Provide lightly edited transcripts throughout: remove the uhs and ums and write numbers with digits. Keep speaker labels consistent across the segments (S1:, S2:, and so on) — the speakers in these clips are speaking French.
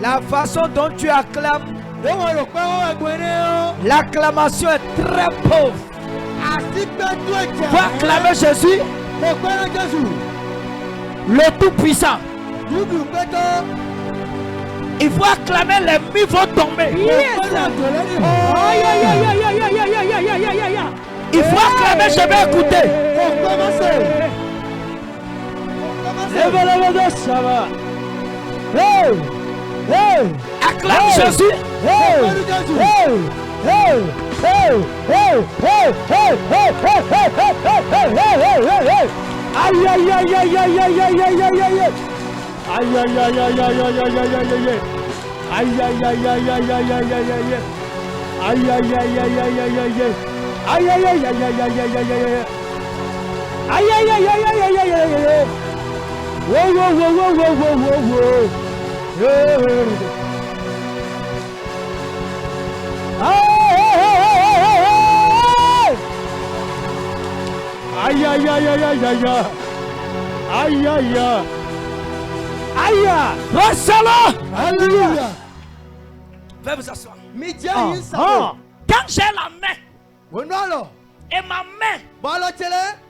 S1: La façon dont tu acclames, l'acclamation est très pauvre. Faut acclamer Jésus, le Tout-Puissant. Il faut acclamer, les murs vont tomber. Il faut acclamer, je vais écouter. Acclame Jésus.
S2: Aïe aïe aïe aïe aïe aïe aïe aïe aïe aïe. Aïe aïe aïe aïe aïe aïe aïe aïe aïe aïe. Aïe aïe aïe aïe aïe aïe aïe aïe aïe. Aïe aïe aïe aïe aïe aïe aïe. Aïe aïe aïe aïe aïe aïe aïe aïe. Aïe aïe aïe aïe aïe aïe aïe aïe. Wow wow wow wow wow wow wow. Aïe aïe aïe aïe aïe aïe. Aïe aïe aïe.
S1: Alléluia. Veuillez vous asseoir. Quand j'ai la main et ma main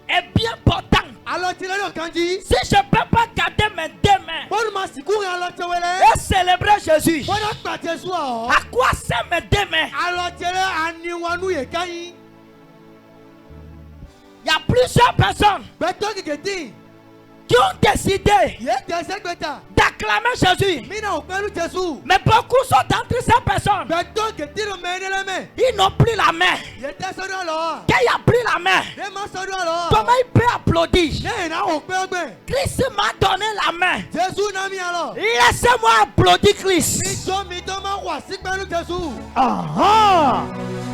S1: est bien portante, si je ne peux pas garder mes deux mains et célébrer Jésus, à quoi servent mes deux mains? Il y a plusieurs personnes qui ont décidé d'acclamer Jésus. Mais beaucoup sont d'entre ces personnes. Ils n'ont plus la main. Quand il a pris la main, comment il peut applaudir? Christ m'a donné la main. Laissez-moi applaudir Christ.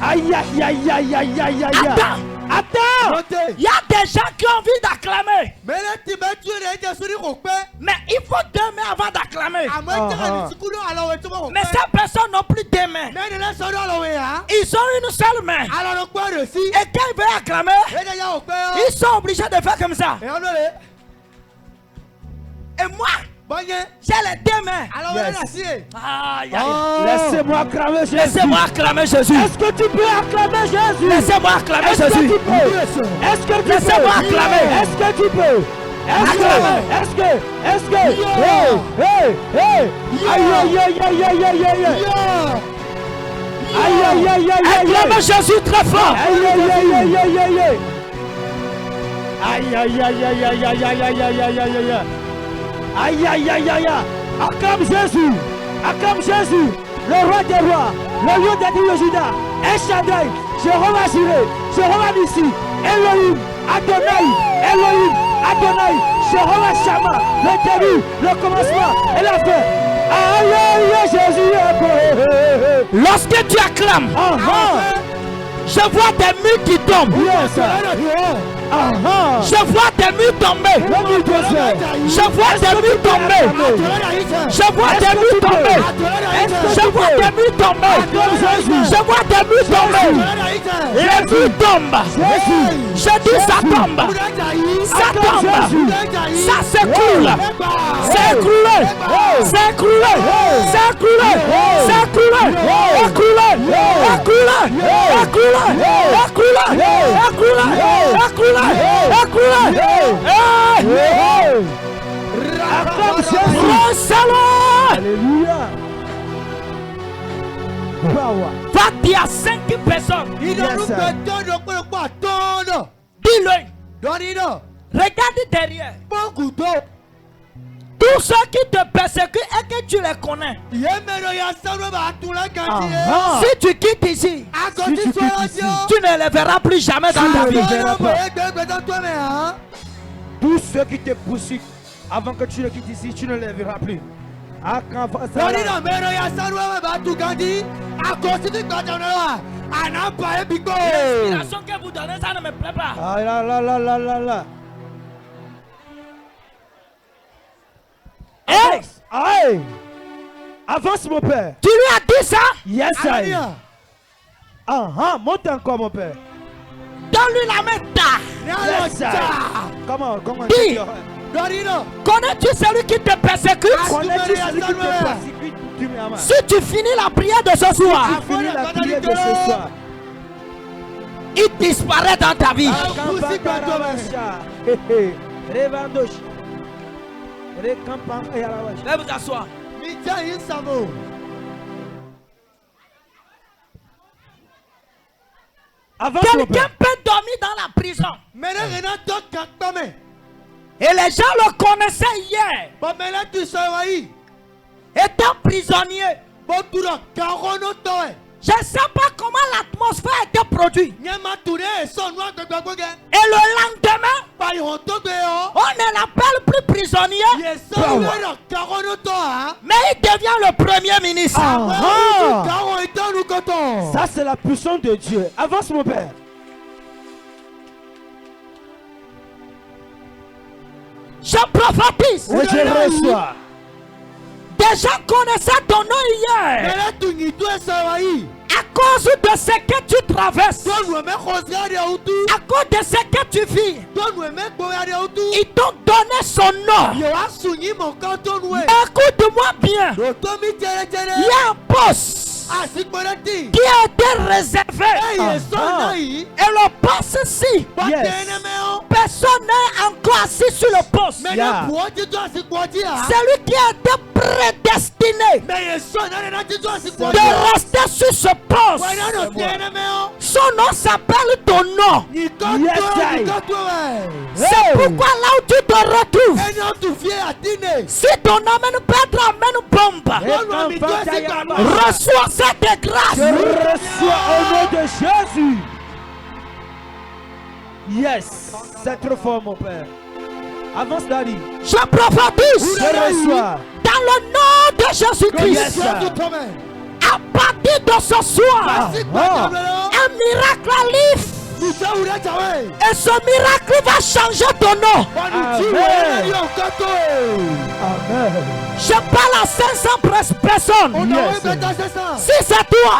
S2: Aïe aïe aïe aïe aïe aïe aïe.
S1: Attends, il y a des gens qui ont envie d'acclamer. Mais il faut deux mains avant d'acclamer. Mais ces personnes n'ont plus deux mains. Ils ont une seule main. Et quand ils veulent acclamer, ils sont obligés de faire comme ça. Et moi, j'ai les deux mains.
S2: Laissez-moi acclamer Jésus.
S1: Laissez-moi acclamer Jésus.
S2: Est-ce que tu peux acclamer Jésus?
S1: Laissez-moi acclamer Jésus.
S2: Est-ce que tu peux?
S1: Laissez-moi acclamer.
S2: Est-ce que tu peux? Est-ce que aïe aïe aïe aïe aïe aïe aïe. Aïe aïe aïe aïe.
S1: Acclame Jésus très fort.
S2: Aïe aïe aïe aïe aïe aïe aïe. Aïe aïe aïe aïe aïe aïe aïe aïe aïe aïe aïe. Aïe aïe aïe aïe. Acclame Jésus. Acclame Jésus. Le roi des rois. Le lion des dieux de Juda. El Shaddai. Jéhovah Jireh. Jéhovah Nissi. Elohim. Adonai. Elohim. Adonai. Jéhovah Shammah. Le début. Le commencement. Et la fin. Aïe aïe Jésus.
S1: Lorsque tu acclames, je vois des murs qui tombent. Je vois des murs tomber. Je vois des murs tomber. Je vois des murs tomber. Je vois des murs tomber. Je vois des murs tomber. Les murs tombent. Je dis ça tombe. Ça tombe. Ça s'écroule. C'est écroulé. C'est écroulé. C'est écroulé. C'est écroulé. Écroulé. Écroulé. Écroulé. Écroulé. Écroulé. Écroulé.
S2: Alléluia.
S1: Va dire à 5 personnes. Dis-le. Regarde derrière. Tous ceux qui te persécutent et que tu les connais. Si tu quittes ici, tu ne les verras plus jamais dans ta vie.
S2: Tous ceux qui te poursuivent avant que tu les quittes ici, tu ne les verras plus.
S1: L'inspiration que vous donnez, ça ne me plaît pas.
S2: Ah là là là là là là. Hey! Avance mon père.
S1: Tu lui as dit ça?
S2: Yes, I. Monte encore mon père.
S1: Donne-lui la main.
S2: Yes, I. Comment
S1: Dis, Connais-tu celui qui te persécute?
S2: Connais-tu celui qui te persécute?
S1: Si tu finis la prière de ce soir, il disparaît dans ta vie. Veuillez vous asseoir. Quelqu'un peut dormir dans la prison. Et les gens le connaissaient hier. Étant prisonnier. Je ne sais pas comment l'atmosphère a été produite. Et le lendemain, on ne l'appelle plus prisonnier. Mais il devient le premier ministre.
S2: Ça, c'est la puissance de Dieu. Avance, mon père.
S1: Je prophétise.
S2: Et je reçois.
S1: Des gens connaissaient ton nom hier. À cause de ce que tu traverses. À cause de ce que tu vis. Ils t'ont donné son nom. Écoute-moi bien. Il y a un poste qui a été réservé. Et le poste-ci, personne n'est encore assis sur le poste. Celui qui a été prédestiné de rester sur ce poste. Son nom s'appelle ton nom. C'est pourquoi là où tu te retrouves, si ton nom peut être amène bombe, reçois cette grâce.
S2: Je reçois au nom de Jésus. Yes, c'est trop fort, mon père. Avance, Daddy.
S1: Je prophétise.
S2: Je reçois.
S1: Dans le nom de Jésus-Christ.
S2: Yes,
S1: à partir de ce soir, un miracle arrive. Et ce miracle va changer ton nom.
S2: Amen. Amen.
S1: Je parle à 500 personnes.
S2: Yes.
S1: Si c'est toi,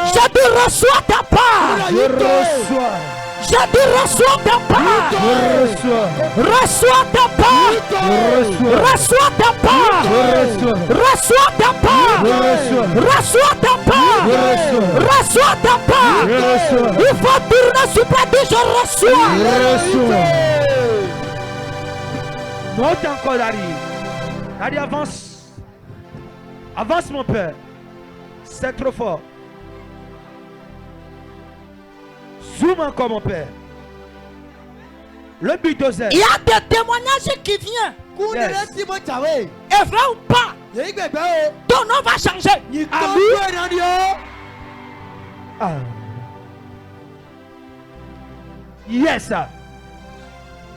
S1: je te reçois ta part.
S2: Je reçois.
S1: Je te reçois ta part.
S2: Je reçois.
S1: Reçois ta part. Reçois ta part. Reçois ta part. Reçois ta part. Reçois ta part. Il faut tourner sur toi, dire je reçois.
S2: Monte encore, Daddy. Daddy, avance. Avance, mon père. C'est trop fort. Zoom encore, mon père. Le bulldozer.
S1: Il y a des témoignages qui viennent.
S2: Yes.
S1: Et vrai ou pas, ton nom va changer.
S2: Ah. Yes.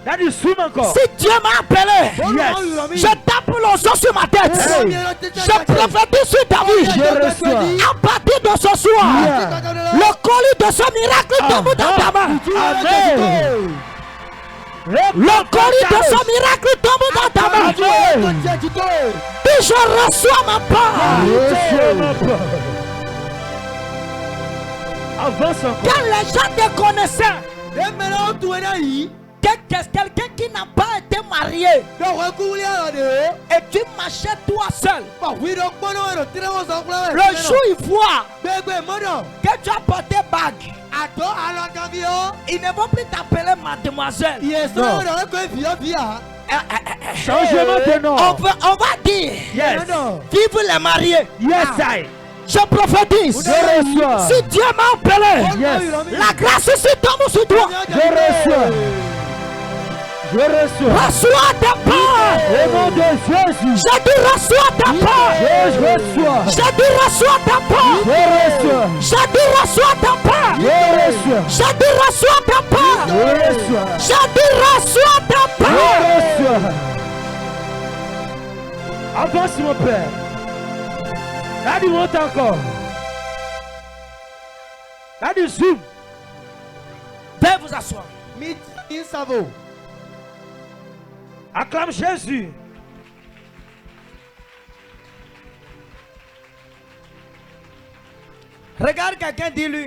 S2: Daddy, zoom encore.
S1: Si Dieu m'a appelé,
S2: Yes.
S1: je tape l'onction sur ma tête.
S2: Hey.
S1: Je prophétise sur ta vie.
S2: Je reçois.
S1: À partir de ce soir,
S2: Yeah.
S1: le colis de ce miracle tombe dans ta main.
S2: Amen.
S1: Le colis de ce miracle tombe dans ta main.
S2: Amen.
S1: Puis je reçois ma part.
S2: Reçois ma part. Avance encore.
S1: Quand les gens te connaissaient, quelqu'un qui n'a pas été marié et tu marchais toi seul, le jour il voit que tu as porté bague, ils ne vont plus t'appeler mademoiselle.
S2: Changement de nom.
S1: On va dire
S2: Yes.
S1: vive les mariés.
S2: Yes, I.
S1: Je prophétise.
S2: Je reçois.
S1: Si Dieu m'a appelé,
S2: Yes.
S1: la grâce ici tombe sur toi.
S2: Je reçois. Je reçois.
S1: Reçois ta part.
S2: Au nom de Jésus.
S1: Je dis reçois ta part.
S2: Je reçois.
S1: Je dis reçois ta part.
S2: Je reçois.
S1: Je dis reçois ta part.
S2: Je reçois.
S1: Je dis reçois ta part.
S2: Je reçois.
S1: Je dis reçois ta
S2: Je
S1: part.
S2: reçois. Avance, mon père. Daddy, monte encore. Daddy, zoom.
S1: Veuillez vous asseoir.
S2: Acclame Jésus.
S1: Regarde quelqu'un, dis-lui.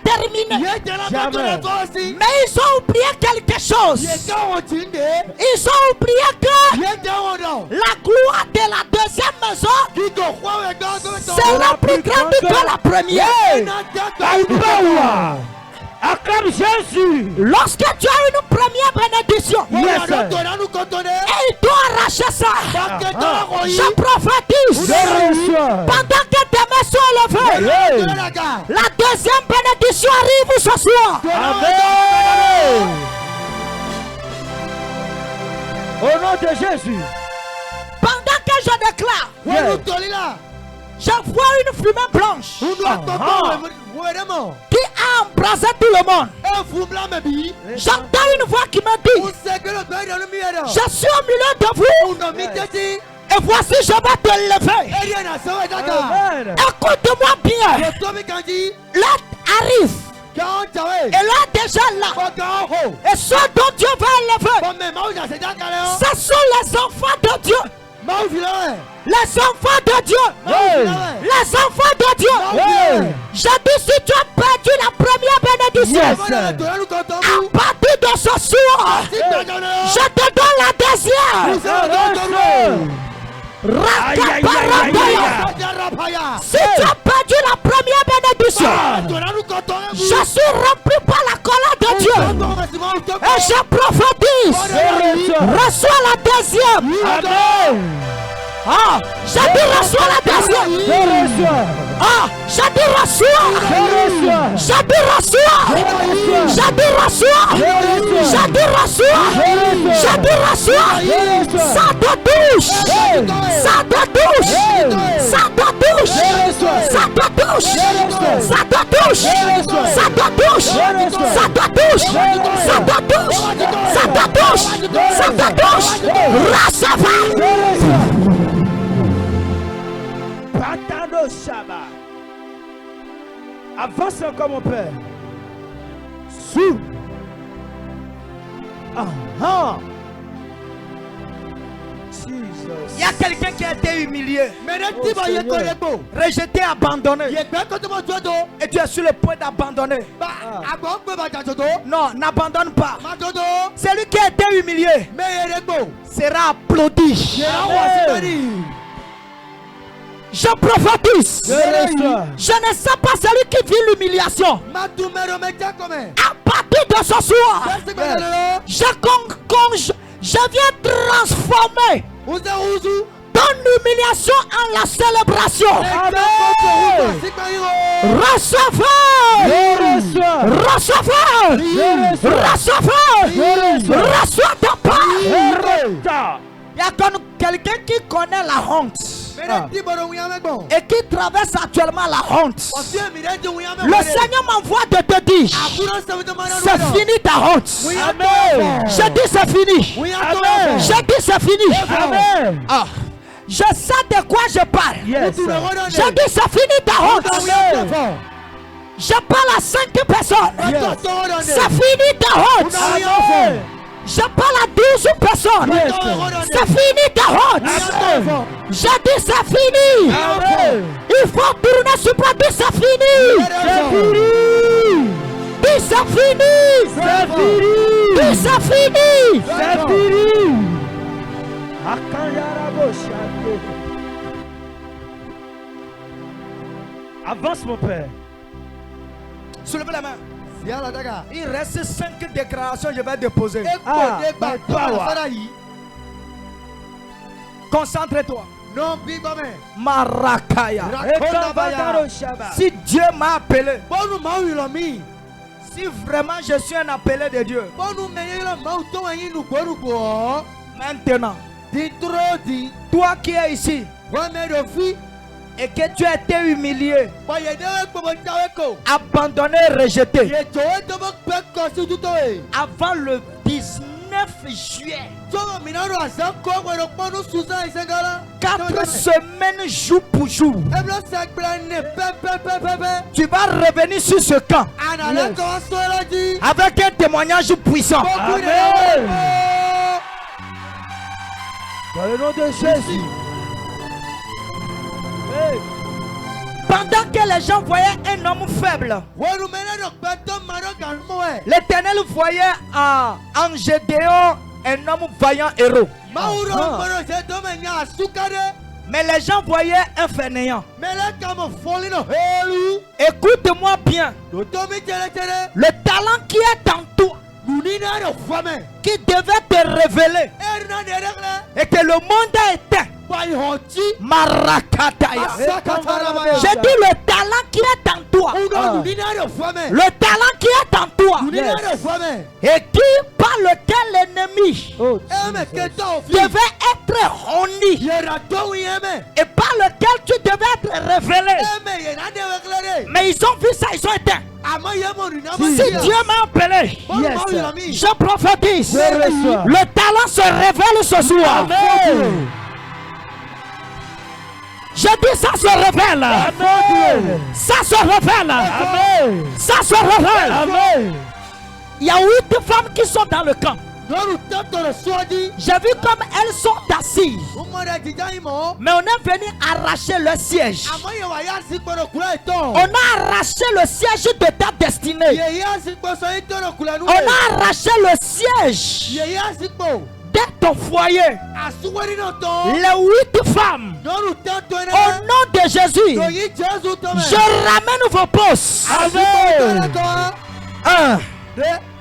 S1: terminé.
S2: Jamais.
S1: Mais ils ont oublié quelque chose. Ils ont oublié que la gloire de la deuxième maison sera plus grande que la première.
S2: Acclame Jésus.
S1: Lorsque tu as une première bénédiction,
S2: Yes, sir.
S1: et il doit arracher ça. Je prophétise. Pendant que tes mains sont levées, la deuxième bénédiction arrive ce soir.
S2: Amen. Au nom de Jésus.
S1: Pendant que je déclare, je vois une fumée blanche qui a embrasé tout le monde. J'entends une voix qui me dit, je suis au milieu de vous et voici je vais te lever. Écoute-moi bien. L'heure arrive. Et là déjà là. Et ceux dont Dieu va élever, ce sont les enfants de Dieu. Les enfants de Dieu. Les enfants de Dieu. Je dis, si tu as perdu la première bénédiction, à partir de ce soir, je te donne la deuxième. Si tu as perdu la première bénédiction, je suis rempli par la colère de Dieu. Et je prophétise. Reçois la deuxième.
S2: Amen.
S1: Ah, j'ai dit reçois la deuxième. Ah, j'ai dit reçois. J'ai dit reçois. J'ai dit reçois. J'ai dit reçois. J'ai dit reçois. Ça te touche. Ça te touche. Ça te touche. Ça te touche. Ça te touche. Ça te touche. Ça te touche. Ça te touche. Ça te touche. Ça te touche. Recevez.
S2: Patano Shaba. Avance encore mon père. Sous.
S1: Il y a quelqu'un qui a été humilié, rejeté, abandonné. Et tu es sur le point d'abandonner. Non, n'abandonne pas. Celui qui a été humilié sera applaudi. Je prophétise. Je ne sais pas celui qui vit l'humiliation. À partir de ce soir, je viens transformer ton humiliation en la célébration. Recevez. Reçois ta part. Il y a quelqu'un qui connaît la honte et qui traverse actuellement la honte. Le Seigneur m'envoie de te dire, c'est fini ta honte. Je dis c'est fini. Je dis c'est fini. Ah. Je sais de quoi je parle. Je dis c'est fini ta honte. Je parle à 5 personnes. C'est fini ta honte. Je parle à 12 personnes. C'est fini ta honte. Je dis c'est fini. Il faut tourner sur toi. Dis c'est fini. Dis c'est fini. Dis c'est fini.
S2: Avance mon père.
S1: Soulevez la main. Il reste 5 déclarations que je vais déposer. Concentre-toi. Marakaya. Si Dieu m'a appelé, si vraiment je suis un appelé de Dieu, maintenant, toi qui es ici et que tu as été humilié, abandonné, rejeté, avant le 19 juillet, 4 semaines jour pour jour, tu vas revenir sur ce camp avec un témoignage puissant.
S2: Amen. Dans le nom de Jésus.
S1: Pendant que les gens voyaient un homme faible, l'Éternel voyait en Gédéon un homme vaillant héros. Mais les gens voyaient un fainéant. Écoute-moi bien. Le talent qui est en toi, qui devait te révéler, et que le monde a éteint. Marakataya. J'ai dit le talent qui est en toi. Le talent qui est en toi. Et qui, par lequel l'ennemi devait être honni. Et par lequel tu devais être révélé. Mais ils ont vu ça, ils sont éteints. Si Dieu m'a appelé, je prophétise. Le talent se révèle ce soir.
S2: Amen.
S1: Je dis ça se révèle.
S2: Amen.
S1: Ça se révèle.
S2: Amen.
S1: Ça se révèle.
S2: Amen.
S1: Il y a 8 femmes qui sont dans le camp. J'ai vu comme elles sont assises. Mais on est venu arracher le siège. On a arraché le siège de ta destinée. On a arraché le siège de ton foyer. Les 8 femmes. Au nom de Jésus, je ramène vos postes.
S2: Amen.
S1: 1,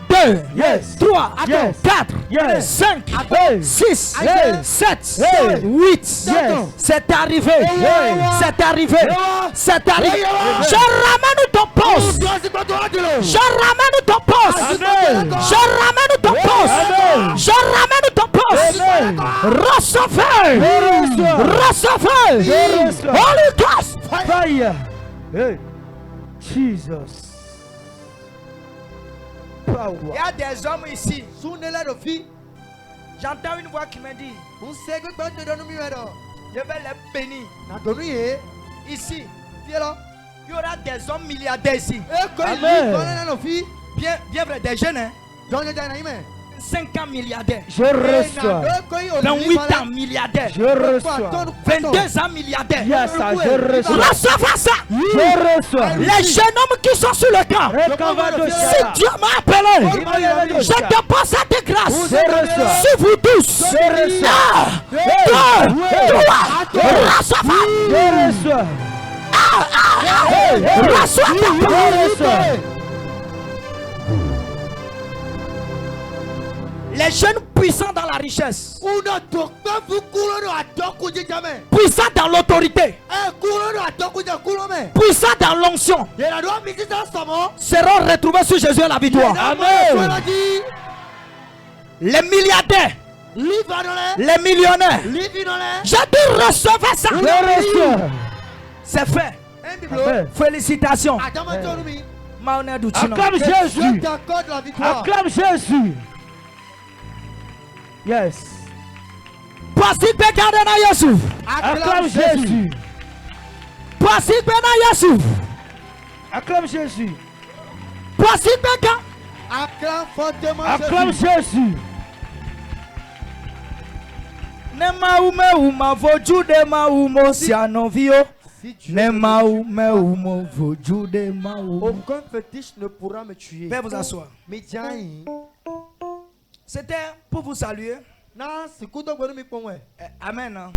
S1: 2,
S2: Yes.
S1: 3,
S2: Yes.
S1: 4,
S2: Yes.
S1: 5,
S2: Yes.
S1: 6,
S2: Yes.
S1: 7,
S2: Yes.
S1: 8.
S2: Yes.
S1: C'est arrivé.
S2: Yes.
S1: C'est arrivé. C'est arrivé.
S2: Yes.
S1: Je ramène ton poste. Je ramène ton poste.
S2: Amen.
S1: Je ramène ton poste.
S2: Amen.
S1: Je ramène ton poste.
S2: Amen.
S1: Recevez.
S2: Je reçois.
S1: Recevez.
S2: Je reçois.
S1: Holy Ghost.
S2: Fire. Hey. Jesus.
S1: Il y
S2: Power.
S1: a des hommes ici. J'entends une voix qui me dit, je vais les bénir. Ici, il y aura des hommes milliardaires ici.
S2: Amen.
S1: Bien vrai, des jeunes, hein? 5 ans milliardaires.
S2: Je reçois.
S1: 28 ans milliardaires.
S2: Je reçois.
S1: 22 ans milliardaires.
S2: Yes, ça, je reçois.
S1: Recevez ça.
S2: Je reçois.
S1: Les jeunes hommes qui sont sur le camp. Si Dieu m'a appelé, je dépose cette grâce
S2: Je reçois.
S1: sur vous tous.
S2: Je reçois.
S1: 1, 2, 3. Recevez.
S2: Je reçois.
S1: Reçois ta
S2: Je reçois.
S1: Les jeunes puissants dans la richesse, puissants dans l'autorité, puissants dans l'onction, seront retrouvés sur Jésus à la victoire.
S2: Amen.
S1: Les milliardaires, les millionnaires, je dis recevez ça.
S2: Je reçois.
S1: C'est fait.
S2: Amen.
S1: Félicitations. Maoneh Douchino.
S2: Acclame Jésus. Acclame Jésus. Yes.
S1: Voici Bekadena Yesu.
S2: Acclame Jésus.
S1: Voici Bena Yesu.
S2: Acclame Jésus.
S1: Voici Beka.
S2: Acclame Jésus.
S1: Nema ume uma vojude ma umo sianovio. Nema ume umo vojude ma umo.
S3: Aucun fétiche ne pourra me tuer.
S1: Veuillez vous asseoir. C'était pour vous saluer. Amen. Hein.